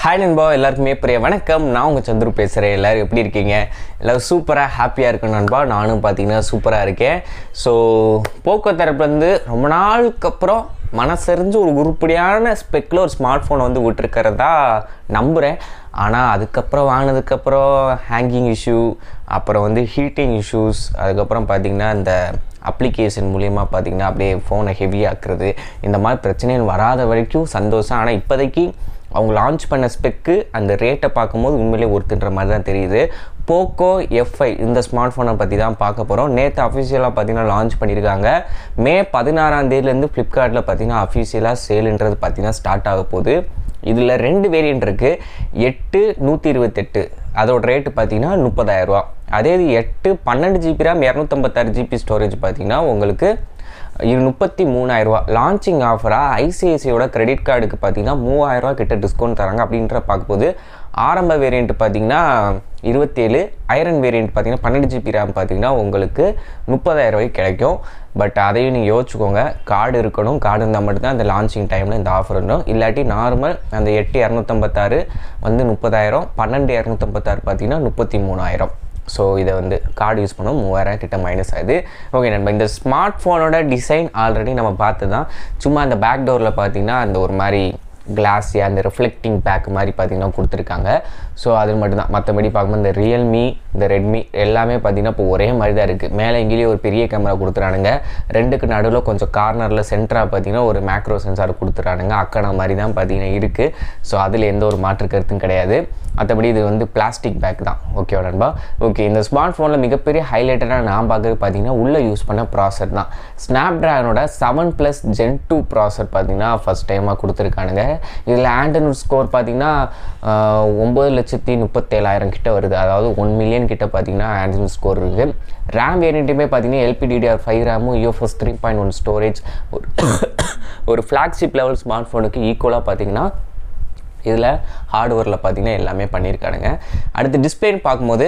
Hi நண்பா, எல்லாருக்குமே பெரிய வணக்கம். நான் உங்கள் சந்துரு பேசுகிறேன். எல்லோரும் எப்படி இருக்கீங்க? எல்லோரும் சூப்பராக ஹாப்பியாக இருக்கும் நண்பா. நானும் பார்த்தீங்கன்னா சூப்பராக இருக்கேன். ஸோ போக்கோ தரப்புலேருந்து ரொம்ப நாளுக்கு அப்புறம் மனசறிஞ்சு ஒரு உருப்படியான ஸ்பெக்கில் ஒரு ஸ்மார்ட் ஃபோனை வந்து விட்டுருக்கிறதா நம்புகிறேன். ஆனால் அதுக்கப்புறம் வாங்கினதுக்கப்புறம் ஹேங்கிங் இஷ்யூ, அப்புறம் வந்து ஹீட்டிங் இஷ்யூஸ், அதுக்கப்புறம் பார்த்திங்கன்னா இந்த அப்ளிகேஷன் மூலிமா பார்த்திங்கன்னா அப்படியே ஃபோனை ஹெவியாக்குறது, இந்த மாதிரி பிரச்சனைகள் வராத வரைக்கும் சந்தோஷம். ஆனால் இப்போதைக்கு அவங்க லான்ச் பண்ண ஸ்பெக்கு அந்த ரேட்டை பார்க்கும்போது உண்மையிலே ஒருத்துன்ற மாதிரி தான் தெரியுது. போக்கோ F5 இந்த ஸ்மார்ட் ஃபோனை பற்றி தான் பார்க்க போகிறோம். நேற்று அஃபிஷியலாக பார்த்தீங்கன்னா லான்ச் பண்ணியிருக்காங்க. மே 16 ஃப்ளிப்கார்ட்டில் பார்த்தீங்கன்னா அஃபிஷியலாக சேலுன்றது பார்த்தீங்கன்னா ஸ்டார்ட் ஆக போகுது. இதில் 2 வேரியண்ட் இருக்குது. 8 128 அதோட ரேட்டு பார்த்தீங்கன்னா 30,000 ரூபா. அதே இது 8 12 GB RAM 256 GB ஸ்டோரேஜ் பார்த்தீங்கன்னா உங்களுக்கு 33,000 ரூபா. லான்ச்சிங் ஆஃபராக ஐசிஐசியோட கிரெடிட் கார்டுக்கு பார்த்தீங்கன்னா 3,000 ரூபா கிட்ட டிஸ்கவுண்ட் தராங்க. அப்படின்ற பார்க்கும்போது ஆரம்ப வேரியண்ட் பார்த்தீங்கன்னா 27, ஐரன் வேரியண்ட் பார்த்தீங்கன்னா 12 GB RAM பார்த்தீங்கன்னா உங்களுக்கு 30,000 ரூபாய்க்கு கிடைக்கும். பட் அதையும் நீங்கள் யோசிச்சுக்கோங்க, கார்டு இருக்கணும். கார்டு இருந்தால் மட்டும்தான் அந்த லான்ச்சிங் டைமில் இந்த ஆஃபர் இருக்கும். இல்லாட்டி நார்மல் அந்த 8 256 வந்து 30,000, 12 256 பார்த்தீங்கன்னா 33,000. ஸோ இதை வந்து கார்டு யூஸ் பண்ணோம் 3,000 கிட்ட மைனஸ் ஆகுது. ஓகே நண்பா, இந்த ஸ்மார்ட் ஃபோனோட டிசைன் ஆல்ரெடி நம்ம பார்த்து தான். சும்மா அந்த பேக் டோரில் பார்த்தீங்கன்னா அந்த ஒரு மாதிரி கிளாஸியாக அந்த ரிஃப்ளெக்டிங் பேக் மாதிரி பார்த்திங்கன்னா கொடுத்துருக்காங்க. ஸோ அது மட்டும்தான். மற்றபடி பார்க்கும்போது இந்த ரியல்மி, இந்த ரெட்மி எல்லாமே பார்த்திங்கன்னா இப்போ ஒரே மாதிரி தான் இருக்குது. மேலே எங்கேயும் ஒரு பெரிய கேமரா கொடுத்துறானுங்க. ரெண்டுக்கு நடுவில் கொஞ்சம் கார்னரில் சென்டராக பார்த்திங்கன்னா ஒரு மேக்ரோ சென்சார் கொடுத்துறானுங்க. அக்கடா மாதிரி தான் பார்த்திங்கன்னா இருக்குது. ஸோ அதில் எந்த ஒரு மாற்று கருத்தும் கிடையாது. மற்றபடி இது வந்து பிளாஸ்டிக் பேக் தான். ஓகேவா நண்பா? ஓகே, இந்த ஸ்மார்ட் ஃபோனில் மிகப்பெரிய ஹைலைட்டடாக நான் பார்க்குறது பார்த்திங்கன்னா உள்ளே யூஸ் பண்ண ப்ராசர் தான். ஸ்னாப்ட்ராகனோட 7+ Gen 2 ப்ராசர் பார்த்திங்கன்னா ஃபஸ்ட் டைமாக கொடுத்துருக்கானுங்க. இதில் ஆண்ட்ராய்டு ஸ்கோர் பார்த்திங்கன்னா 9,37,000 கிட்ட வருது. அதாவது 1 மில்லியன் கிட்ட பார்த்திங்கன்னா ஆண்ட்ராய்டு ஸ்கோர் இருக்குது. ரேம் வேரியண்ட்டுமே பார்த்திங்கன்னா LPDDR5 ரேமும் UFS 3.1 ஸ்டோரேஜ். ஒரு ஃப்ளாக்ஷிப் லெவல் ஸ்மார்ட் ஃபோனுக்கு ஈக்குவலாக பார்த்திங்கன்னா இதில் ஹார்ட்வேரில் பார்த்திங்கன்னா எல்லாமே பண்ணியிருக்கானுங்க. அடுத்து டிஸ்பிளேன்னு பார்க்கும்போது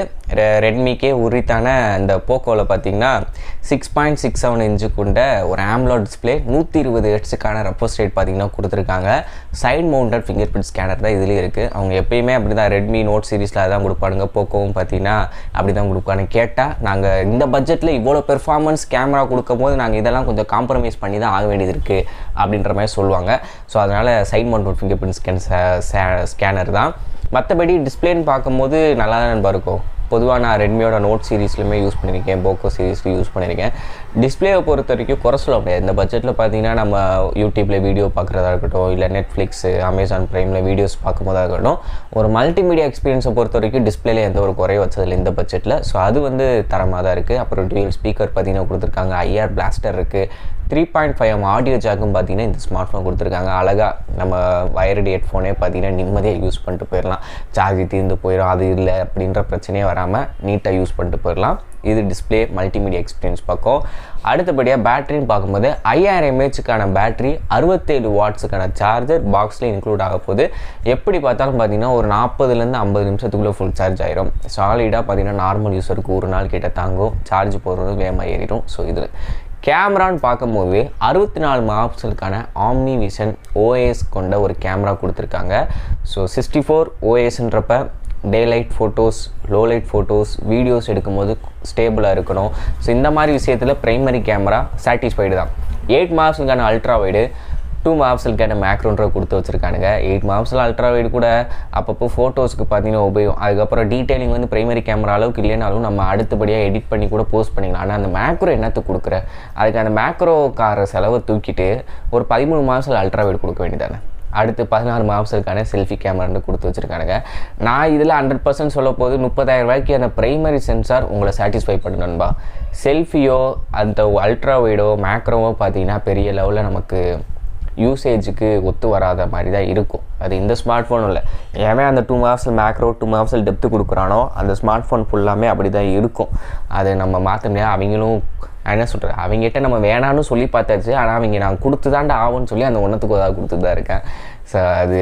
ரெட்மிக்கே உரித்தான இந்த போக்கோவில் பார்த்திங்கன்னா 6.67 இன்ச்சு கொண்ட ஒரு AMOLED டிஸ்பிளே, 120 ஹெர்ட்ஸுக்கான ரெஃப்ரெஷ் ரேட் பார்த்திங்கன்னா கொடுத்துருக்காங்க. Side mounted finger print scanner தான் இதுலேயும் இருக்குது. அவங்க எப்பயுமே அப்படி தான் ரெட்மி நோட் சீரிஸில் அதான் கொடுப்பானுங்க. போக்கோவும் பார்த்திங்கன்னா அப்படி தான் கொடுப்பானுங்க. கேட்டால் நாங்கள் இந்த பட்ஜெட்டில் இவ்வளோ பெர்ஃபார்மன்ஸ் கேமரா கொடுக்கும் போது நாங்கள் இதெல்லாம் கொஞ்சம் காம்ப்ரமைஸ் பண்ணி தான் ஆக வேண்டியது இருக்குது அப்படின்ற மாதிரி சொல்லுவாங்க. ஸோ அதனால் side mounted finger print scanner தான். மற்றபடி டிஸ்பிளேன்னு பார்க்கும்போது நல்லா தான் நண்பா இருக்கும். பொதுவாக நான் ரெட்மியோட நோட் சீரீஸ்லையுமே யூஸ் பண்ணியிருக்கேன், போக்கோ சீரீஸ்லையும் யூஸ் பண்ணியிருக்கேன். டிஸ்பிளேவை பொறுத்த வரைக்கும் குறை சொல்ல முடியாது. இந்த பட்ஜெட்டில் பார்த்தீங்கன்னா நம்ம யூடியூப்பில் வீடியோ பார்க்குறதா இருக்கட்டும், இல்லை நெட்ஃப்ளிக்ஸு, அமேசான் ப்ரைமில் வீடியோஸ் பார்க்கும்போதாக இருக்கட்டும், ஒரு மல்டிமீடியா எக்ஸ்பீரியன்ஸை பொறுத்த வரைக்கும் டிஸ்பிளேல எந்த ஒரு குறைய வச்சதில்லை இந்த பட்ஜெட்டில். ஸோ அது வந்து தரமாக தான் இருக்குது. அப்புறம் டியூயல் ஸ்பீக்கர் பார்த்தீங்கன்னா கொடுத்துருக்காங்க. IR பிளாஸ்டர் இருக்குது. 3.5mm ஆடியோ ஜாக்கும் பார்த்தீங்கன்னா இந்த ஸ்மார்ட் ஃபோன் கொடுத்துருக்காங்க. அழகாக நம்ம வயர்டு ஹெட்ஃபோனே பார்த்தீங்கன்னா நிம்மதியாக யூஸ் பண்ணிட்டு போயிடலாம். சார்ஜ் தீர்ந்து போயிடும், அது இல்லை அப்படின்ற பிரச்சனையே வராமல் நீட்டாக யூஸ் பண்ணிட்டு போயிடலாம். இது டிஸ்பிளே மல்டிமீடியா எக்ஸ்பீரியன்ஸ் பார்க்கும். அடுத்தபடியாக பேட்டரின்னு பார்க்கும்போது 5000 mAhக்கான பேட்டரி, 67 வாட்ஸுக்கான சார்ஜர் பாக்ஸில் இன்க்ளூட் ஆக போகுது. எப்படி பார்த்தாலும் பார்த்தீங்கன்னா ஒரு 40லேருந்து 50 நிமிஷத்துக்குள்ளே ஃபுல் சார்ஜ் ஆயிரும். சாலிடாக பார்த்தீங்கன்னா நார்மல் யூஸருக்கு ஒரு நாள் கிட்ட தாங்கும். சார்ஜ் போடுறது வேகமாக ஏறிடும். ஸோ இதில் கேமரான்னு பார்க்கும்போது 64 மெகாபிக்சலுக்கான ஆம்னி விஷன் OS கொண்ட ஒரு கேமரா கொடுத்துருக்காங்க. ஸோ 64 OSன்றப்ப day light photos, low light photos, videos எடுக்கும்போது ஸ்டேபிளாக இருக்கணும். ஸோ இந்த மாதிரி விஷயத்தில் ப்ரைமரி கேமரா சாட்டிஸ்ஃபைடு தான். 8 மெகாபிக்சலுக்கான அல்ட்ரா வைடு, 2 மெகாபிக்சலுக்கான மேக்ரோன்ற கொடுத்து வச்சுருக்கானுங்க. 8 மெகாபிக்சல் அல்ட்ரா வைடு கூட அப்பப்போ ஃபோட்டோஸ்க்கு பார்த்தீங்கன்னா உபயோகம். அதுக்கப்புறம் டீட்டெயிலிங் வந்து ப்ரைமரி கேமரா அளவுக்கு இல்லைனாலும் நம்ம அடுத்தபடியாக எடிட் பண்ணி கூட போஸ்ட் பண்ணிக்கலாம். ஆனால் அந்த மேக்ரோ என்னத்துக்கு கொடுக்குற, அதுக்கு அந்த மேக்ரோக்கார செலவை தூக்கிட்டு ஒரு 13 மெகாபிக்சல் அல்ட்ரா வைடு கொடுக்க வேண்டியதானே. அடுத்து 16 மெகாபிக்சலுக்கான செல்ஃபி கேமரான்னு கொடுத்து வச்சுருக்கானுங்க. நான் இதில் 100% சொல்ல போது 30,000 ரூபாய்க்கு அந்த ப்ரைமரி சென்சார் உங்களை சாட்டிஸ்ஃபை பண்ணுன்பா. செல்ஃபியோ அந்த அல்ட்ரா வைடோ மேக்ரோவோ பார்த்தீங்கன்னா பெரிய லெவலில் நமக்கு யூசேஜுக்கு ஒத்து வராத மாதிரி தான் இருக்கும். அது இந்த ஸ்மார்ட் ஃபோனும் இல்லை. ஏன் அந்த 2 மெகாபிக்சல் மேக்ரோ 2 மெகாபிக்சல் டெப்த்து கொடுக்குறானோ அந்த ஸ்மார்ட் ஃபோன் ஃபுல்லாமே அப்படி தான் இருக்கும். அது நம்ம மாற்ற முடியாது. அவங்களும் என்ன சொல்கிறேன், அவங்ககிட்ட நம்ம வேணான்னு சொல்லி பார்த்தாச்சு. ஆனால் அவங்க நான் கொடுத்து தாண்டா ஆகும்னு சொல்லி அந்த ஒன்றுத்துக்கு உதவி கொடுத்து தான் இருக்கேன். ஸோ அது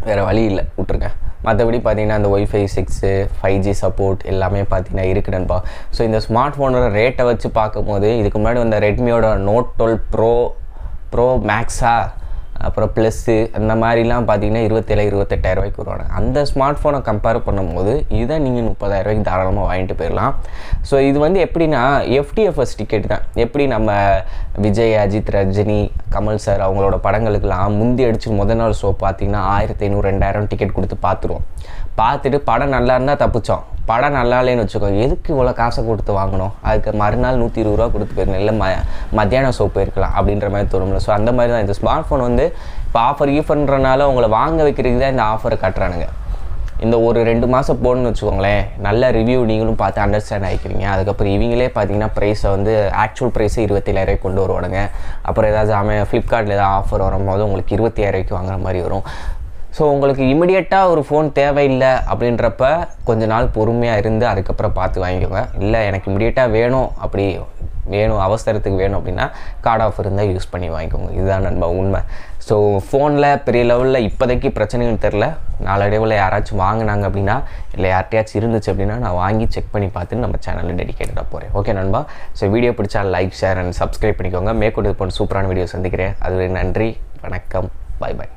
வேறு வழி இல்லை, விட்ருக்கேன். மற்றபடி பார்த்திங்கன்னா அந்த Wi-Fi 6, 5G சப்போர்ட் எல்லாமே பார்த்திங்கன்னா இருக்குதுன்பா. ஸோ இந்த ஸ்மார்ட் ஃபோனோட ரேட்டை வச்சு பார்க்கும்போது இதுக்கு முன்னாடி வந்த ரெட்மியோட Note 12 ப்ரோ மேக்ஸா அப்புறம் ப்ளஸ்ஸு அந்த மாதிரிலாம் பார்த்தீங்கன்னா 27,000 28,000 வருவாங்க. அந்த ஸ்மார்ட் ஃபோனை கம்பேர் பண்ணும்போது இதை நீங்கள் 30,000 தாராளமாக வாங்கிட்டு போயிடலாம். ஸோ இது வந்து எப்படின்னா FTFS டிக்கெட் தான். எப்படி நம்ம விஜய், அஜித், ரஜினி, கமல் சார் அவங்களோட படங்களுக்கெல்லாம் முந்தி அடிச்சு முதல் நாள் ஷோ பார்த்தீங்கன்னா 1500 2000 டிக்கெட் கொடுத்து பார்த்துருவோம். பார்த்துட்டு படம் நல்லா இருந்தால் தப்பிச்சோம், படம் நல்லா இல்லைன்னு வச்சுக்கோ, எதுக்கு இவ்வளோ காசை கொடுத்து வாங்கணும், அதுக்கு மறுநாள் 120 ரூபா கொடுத்து போயிருந்தேன், இல்லை மத்தியானம் ஷோ போயிருக்கலாம் அப்படின்ற மாதிரி தோணும்ல. ஸோ அந்த மாதிரி தான் இந்த ஸ்மார்ட் ஃபோன் வந்து இப்போ ஆஃபர்ன்றனால உங்களை வாங்க வைக்கிறதுக்கு தான் இந்த ஆஃபரை காட்டுறானுங்க. இந்த ஒரு 2 மாதம் போடணும்னு வச்சுக்கோங்களேன், நல்ல ரிவ்யூ நீங்களும் பார்த்து அண்டர்ஸ்டாண்ட் ஆகிக்கிறீங்க. அதுக்கப்புறம் இவங்களே பார்த்தீங்கன்னா ப்ரைஸை வந்து ஆக்சுவல் ப்ரைஸை 27,000 கொண்டு வருவானுங்க. அப்புறம் ஏதாவது ஃப்ளிப்கார்ட்டில் ஏதாவது ஆஃபர் வரும்போது உங்களுக்கு 27,000 வாங்குற மாதிரி வரும். ஸோ உங்களுக்கு இமிடியேட்டாக ஒரு ஃபோன் தேவையில்லை அப்படின்றப்ப கொஞ்ச நாள் பொறுமையாக இருந்து அதுக்கப்புறம் பார்த்து வாங்கிக்கோங்க. இல்லை எனக்கு இமிடியேட்டாக வேணும், அப்படி வேணும் அவசரத்துக்கு வேணும் அப்படின்னா கார்டு ஆஃபர் இருந்தால் யூஸ் பண்ணி வாங்கிக்கோங்க. இதுதான் நண்பா உண்மை. ஸோ ஃபோனில் பெரிய லெவலில் இப்போதைக்கு பிரச்சனைகள் தெரில, நாளடைவில் யாராச்சும் வாங்கினாங்க அப்படின்னா இல்லை யார்கிட்டயாச்சும் இருந்துச்சு அப்படின்னா நான் வாங்கி செக் பண்ணி பார்த்துட்டு நம்ம சேனலில் டெடிகேட்டடாக போகிறேன். ஓகே நண்பா. ஸோ வீடியோ பிடிச்சா லைக், ஷேர் அண்ட் சப்ஸ்கிரைப் பண்ணிக்கோங்க. மேற்கொண்டு போன சூப்பரான வீடியோ சந்திக்கிறேன். அதுவே நன்றி, வணக்கம், பாய் பாய்.